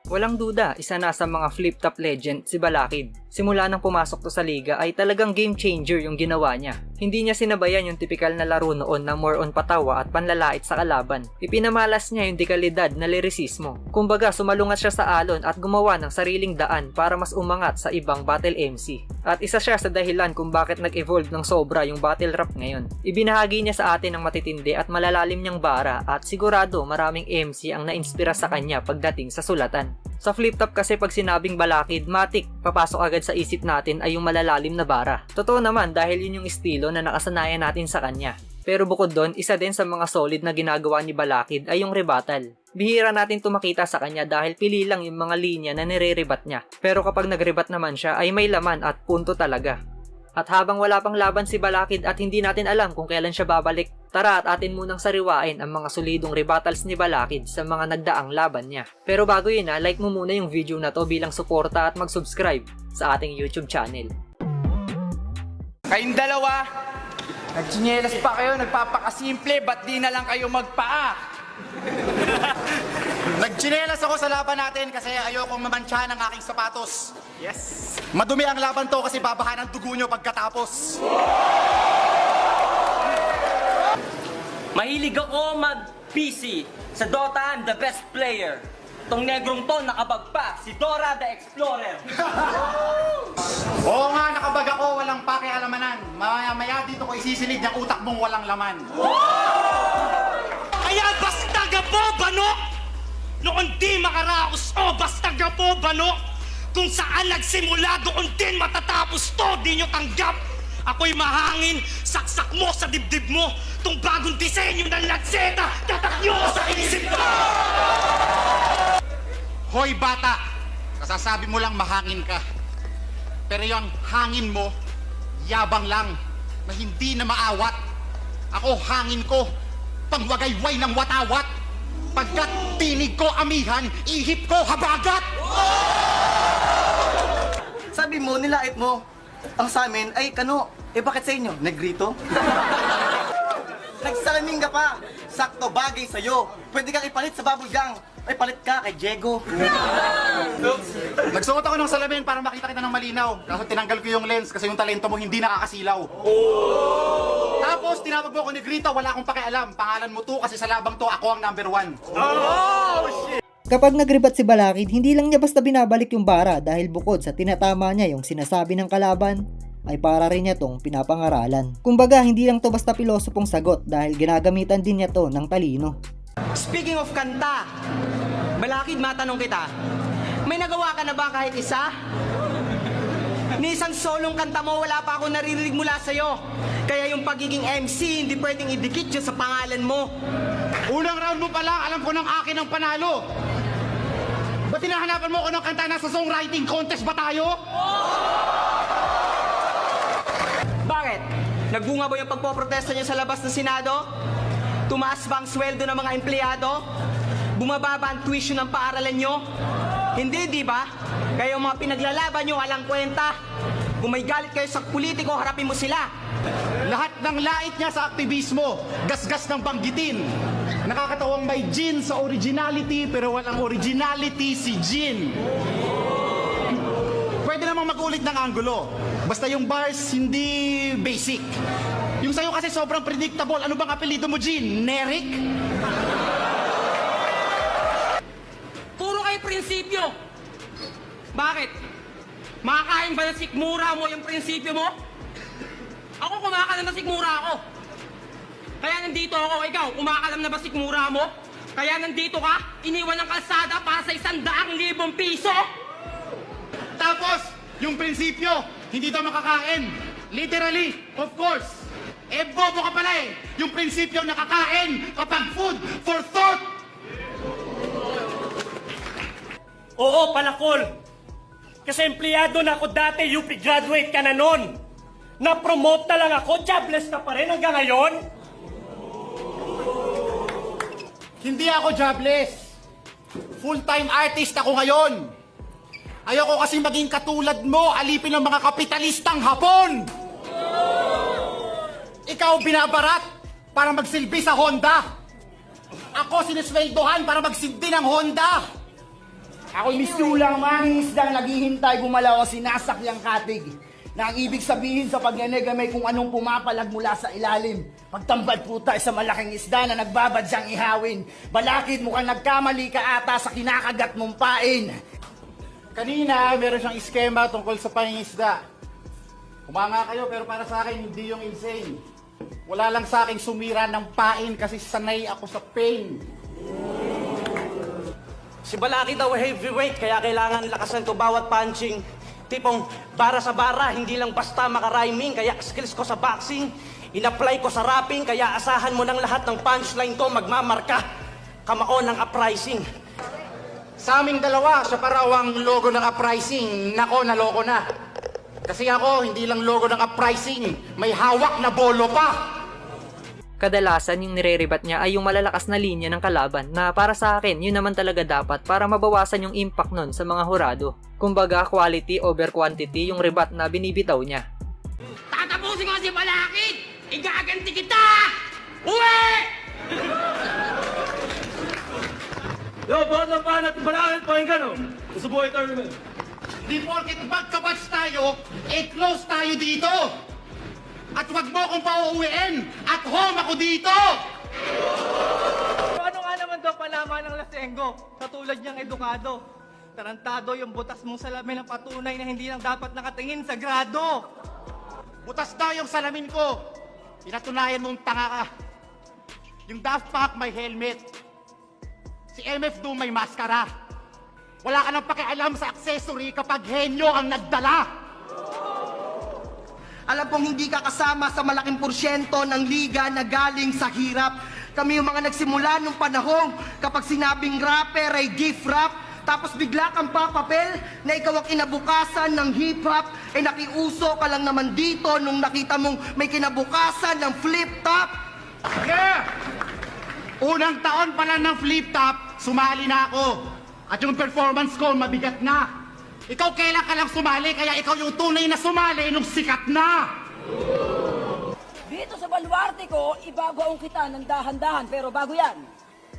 Walang duda, isa na sa mga flip-top legend si Balakid. Simula nang pumasok to sa liga ay talagang game changer yung ginawa niya. Hindi niya sinabayan yung tipikal na laro noon na more on patawa at panlalait sa kalaban. Ipinamalas niya yung dekalidad na lirisismo. Kumbaga sumalungat siya sa alon at gumawa ng sariling daan para mas umangat sa ibang battle MC. At isa siya sa dahilan kung bakit nag-evolve ng sobra yung battle rap ngayon. Ibinahagi niya sa atin ng matitindi at malalalim niyang bara at sigurado maraming MC ang nainspira sa kanya pagdating sa sulatan. Sa flip-top kasi pag sinabing Balakid, matik, papasok agad sa isip natin ay yung malalalim na bara. Totoo naman dahil yun yung estilo na nakasanayan natin sa kanya. Pero bukod doon, isa din sa mga solid na ginagawa ni Balakid ay yung rebuttal. Bihira natin tumakita sa kanya dahil pili lang yung mga linya na nire-rebat niya. Pero kapag nag-rebat naman siya ay may laman at punto talaga. At habang wala pang laban si Balakid at hindi natin alam kung kailan siya babalik, tara at atin munang sariwain ang mga solidong rebuttals ni Balakid sa mga nagdaang laban niya. Pero bago yun like mo muna yung video na to bilang suporta at mag-subscribe sa ating YouTube channel. Kayong dalawa, nagtsinelas pa kayo, nagpapakasimple, ba't di na lang kayo magpaa? Nagtsinelas ako sa laban natin kasi ayokong mamantsa ng aking sapatos. Yes! Madumi ang laban to kasi babahan ang dugo nyo pagkatapos. Mahilig ako mag-PC. Sa Dota, I'm the best player. Tong negrong to, nakabag pa, si Dora the Explorer. Oo nga, nakabag ako, walang pakialamanan. Maya-maya dito ko isisilid ng utak mong walang laman. Kaya basta gapo, banok! Noon di makaraos, basta gapo, banok! Kung saan nagsimula, doon din matatapos to, di nyo tanggap! Ako'y mahangin, saksak mo sa dibdib mo! Tong bagong disenyo ng lanseta, tatakyo sa isip ko! Hoy bata, kasasabi mo lang mahangin ka. Pero yung hangin mo, yabang lang, na hindi na maawat. Ako hangin ko, pangwagayway ng watawat. Pagkat tinig ko amihan, ihip ko habagat! Sabi mo, nilait mo. Ang sa amin ay kano. Bakit sa inyo? Negrito? Nagsalamin ka pa. Sakto bagay sa'yo. Pwede kang ipalit sa bubble gang. Ay, palit ka kay Diego. Nagsuot ako ng salamin para makita kita ng malinaw. Kaso tinanggal ko yung lens kasi yung talento mo hindi nakakasilaw. Tapos tinawag mo ako ni Grita, wala akong pakialam. Pangalan mo to kasi sa labang to ako ang number 1. Kapag nagrebat si Balakid, hindi lang niya basta binabalik yung bara dahil bukod sa tinatama niya yung sinasabi ng kalaban, ay para rin niya tong pinapangaralan. Kumbaga, hindi lang to basta pilosopong sagot dahil ginagamitan din niya to ng talino. Speaking of kanta, Balakid, matanong kita, may nagawa ka na ba kahit isa? Ni isang solong kanta mo, wala pa ako naririnig mula sa'yo. Kaya yung pagiging MC, hindi pwedeng idikit yun sa pangalan mo. Unang round mo pa lang, alam ko ng akin ang panalo. Ba't tinahanapan mo ako ng kanta na sa songwriting contest ba tayo? Bakit? Nagbunga ba yung pagpoprotesta niyo sa labas ng Senado? Tumaas ba ang sweldo ng mga empleyado? Bumaba ba ang tuition ng paaralan nyo? Hindi, di ba? Kaya yung mga pinaglalaban nyo, walang kwenta. Kung may galit kayo sa politiko, harapin mo sila. Lahat ng lait niya sa aktivismo, gasgas ng banggitin. Nakakatawang may Jin sa originality pero walang originality si Jin. Pwede namang mag-ulit ng angulo. Basta yung bars hindi basic. Yung sa'yo kasi sobrang predictable. Ano bang apelido mo, Jin? Nerik? Puro kayo prinsipyo. Bakit? Makakain ba ng sikmura mo yung prinsipyo mo? Ako kumakalam na sikmura ako. Kaya nandito ako, ikaw, kumakalam na ba sikmura mo? Kaya nandito ka, iniwan ng kalsada para sa 100,000 piso? Tapos, yung prinsipyo, hindi daw makakain. Literally, of course. Bobo ka pala eh. Yung prinsipyo nakakain kapag food for thought. Oo, palakol! Kasi empleyado na ako dati, UP graduate ka na nun! Na-promote na lang ako, jobless ka pa rin hanggang ngayon? Hindi ako jobless. Full-time artist ako ngayon. Ayoko kasi maging katulad mo, alipin ng mga kapitalistang Hapon. Ikaw binabarat para magsilbi sa Honda. Ako sinisweldohan para magsilbi ng Honda. Ako'y misulang mangingisdang naghihintay gumalaw ang sinasakyang katig. Na ang ibig sabihin sa pagyanig ay may kung anong pumapalag mula sa ilalim. Pagtambad po tayo sa malaking isda na nagbabadyang ihawin. Balakid, mukhang nagkamali ka ata sa kinakagat mong pain. Kanina, meron siyang iskema tungkol sa pangingisda. Kumanga kayo, pero para sa akin, hindi yung insane. Wala lang sa akin sumira ng pain kasi sanay ako sa pain. Si Balaki daw heavyweight, kaya kailangan lakasan ko bawat punching. Tipong bara sa bara, hindi lang basta makarhyming, kaya skills ko sa boxing, in-apply ko sa rapping, kaya asahan mo ng lahat ng punchline ko magmamarka. Kamao ng uprising. Sa aming dalawa, siya pa raw ang logo ng uprising. Nako, naloko na. Kasi ako, hindi lang logo ng uprising, may hawak na bolo pa. Kadalasan yung nire-rebat niya ay yung malalakas na linya ng kalaban na para sa akin yun naman talaga dapat para mabawasan yung impact nun sa mga hurado. Kumbaga quality over quantity yung rebat na binibitaw niya. Tatapusin ko si Balakid! Igaganti kita! Uwi! Yo, boss ang panat, Balaki, pakinggan o. Sa buhay tournament. Di porket magkabats tayo, close tayo dito. At wag mo akong pauuwiin. At home ako dito. Ano nga naman daw palaman ng Lasengo? Sa tulad niyang edukado. Tarantado yung butas mong salamin ang patunay na hindi lang dapat nakatingin sa grado. Butas daw yung salamin ko. Pinatunayan mong tanga ka. Yung Daft Punk may helmet. Si MF Doom may maskara. Wala ka nang pakialam sa accessory kapag henyo ang nagdala. Alam pong hindi ka kasama sa malaking porsyento ng liga na galing sa hirap. Kami yung mga nagsimula nung panahong kapag sinabing rapper ay gift rap, tapos bigla kang papapel na ikaw ang kinabukasan ng hip-hop, ay nakiuso ka lang naman dito nung nakita mong may kinabukasan ng flip-top. Yeah! Unang taon pa lang ng flip-top, sumali na ako. At yung performance ko, mabigat na. Ikaw kailan ka lang sumali, kaya ikaw yung tunay na sumali nung sikat na. Dito sa baluarte ko, ibabaong kita ng dahan-dahan, pero bago yan.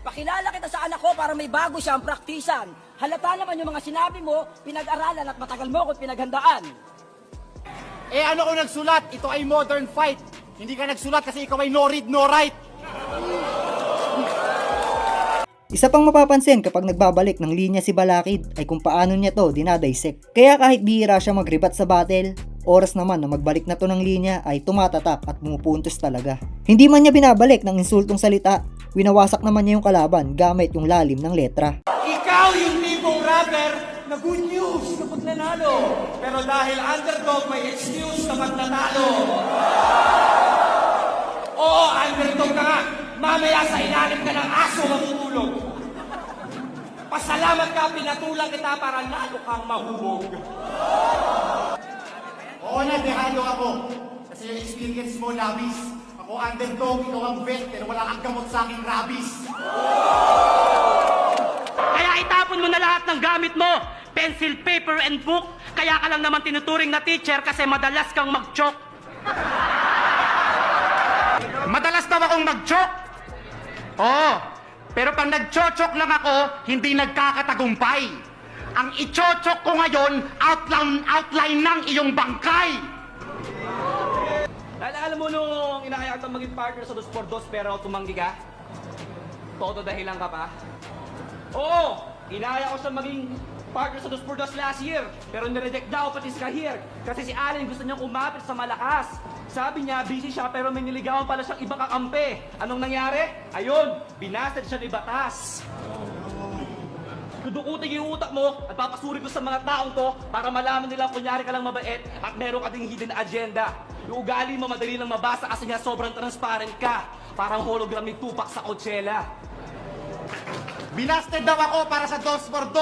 Pakilala kita sa anak ko para may bago siyang praktisan. Halata naman yung mga sinabi mo, pinag-aralan at matagal mo ko pinaghandaan. Eh ano kung nagsulat? Ito ay modern fight. Hindi ka nagsulat kasi ikaw ay no read, no write. Isa pang mapapansin kapag nagbabalik ng linya si Balakid ay kung paano niya to dinadissect. Kaya kahit bihira siya magrebat sa battle, oras naman na magbalik na to ng linya ay tumatatak at pumupuntos talaga. Hindi man niya binabalik ng insultong salita, winawasak naman niya yung kalaban gamit yung lalim ng letra. Ikaw yung tipong rapper na good news kapag nanalo. Pero dahil underdog, may excuse kapag nanalo. Oo, underdog ka nga. Mamaya sa ilalim ka ng aso matutulog. Pasalamat ka, pinatulang kita para lalo kang mahubog. Oo na, dehado ako. Kasi yung experience mo, labis. Ako underdog, ikaw ang vet, pero wala kang gamot sa aking rabies. Kaya itapon mo na lahat ng gamit mo. Pencil, paper, and book. Kaya ka lang naman tinuturing na teacher kasi madalas kang mag-choke. Madalas daw akong mag-choke. Oo, pero pag nag-chochok lang ako, hindi nagkakatagumpay. Ang i-chochok ko ngayon, outline ng iyong bangkay. Dahil alam mo nung inakaya kitang maging partner sa 2x2 pero tumanggi ka? Todo dahilan ka pa? Oo! Inakaya ko siya maging partner sa 2x2 last year pero nireject daw pati si Kahir kasi si Allen gusto niyang kumapit sa malakas. Sabi niya, busy siya pero may niligawan pala siyang ibang kakampi. Anong nangyari? Ayun, binasted siya ni Batas. Dudukutin yung utak mo at papasuri ko sa mga taong to para malaman nila kunyari ka lang mabait at meron ka ding hidden agenda. Yung ugali mo madali lang mabasa kasi nga sobrang transparent ka. Parang hologram ni Tupac sa Coachella. Binasted daw ako para sa 2x2.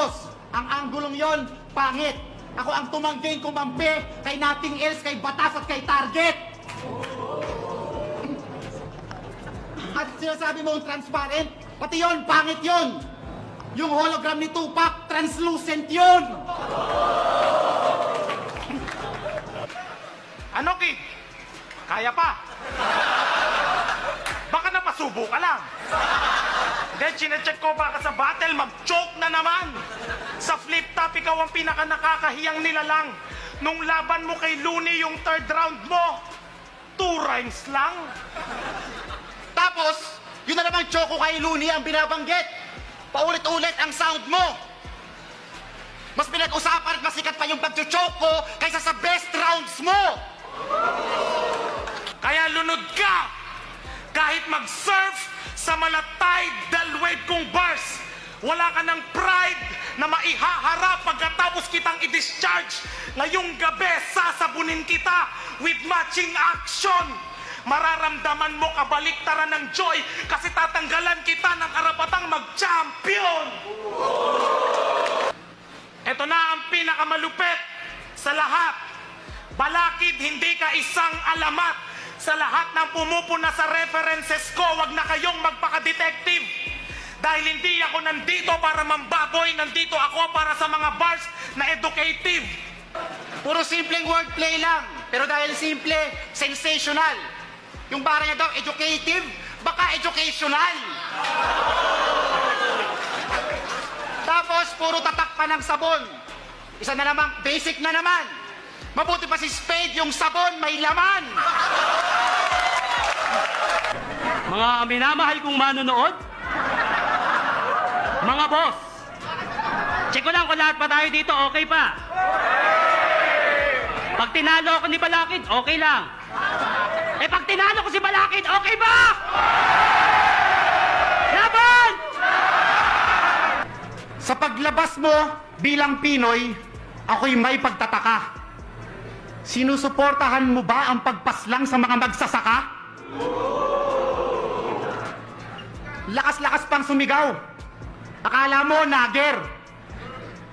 Ang anggulong yon, pangit. Ako ang tumangging kumampi kay nothing else, kay Batas at kay Target. At sinasabi mo transparent, pati yon, pangit yon. Yung hologram ni Tupac, translucent yon. Ano, Ki? Kaya pa? Baka Pasubo ka lang. Then, chinecheck ko baka sa battle, mag-choke na naman. Sa flip top, ikaw ang pinaka nakakahiyang nilalang. Nung laban mo kay Looney yung third round mo, 2 rhymes lang. Tapos, yun na namang Choco kay Looney ang binabanggit. Paulit-ulit ang sound mo. Mas pinag-usapan at mas sikat pa yung pag-choco kaysa sa best rounds mo. Kaya lunod ka! Kahit mag-surf sa malatay dalwave kong bars, wala ka ng pride na maihaharap pagkatapos kitang i-discharge. Ngayong gabi, sasabunin kita with matching action. Mararamdaman mo kabaliktaran ng joy kasi tatanggalan kita ng karapatang mag-champion. Ito na ang pinakamalupit sa lahat. Balakid, hindi ka isang alamat. Sa lahat ng pumupuna sa references ko, wag na kayong magpaka-detective. Dahil hindi ako nandito para mambaboy, nandito ako para sa mga bars na educative. Puro simpleng wordplay lang. Pero dahil simple, sensational. Yung bara niya daw, educative, baka educational. Tapos, puro tatak pa ng sabon. Isa na naman, basic na naman. Mabuti pa si Spade, yung sabon may laman. Mga minamahal kong manonood, mga boss, check ko lang kung lahat pa tayo dito, okay pa? Pag tinalo ako ni Balakid, okay lang. Eh pag tinalo ko si Balakid, okay ba? Laban! Sa paglabas mo bilang Pinoy, ako'y may pagtataka. Sinusuportahan mo ba ang pagpaslang sa mga magsasaka? Lakas-lakas pang sumigaw. Akala mo, nager.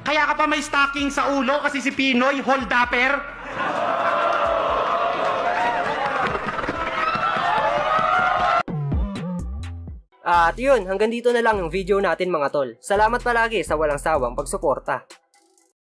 Kaya ka pa may stocking sa ulo kasi si Pinoy, hold-upper. At yun, hanggang dito na lang yung video natin mga tol. Salamat palagi sa walang sawang pagsuporta.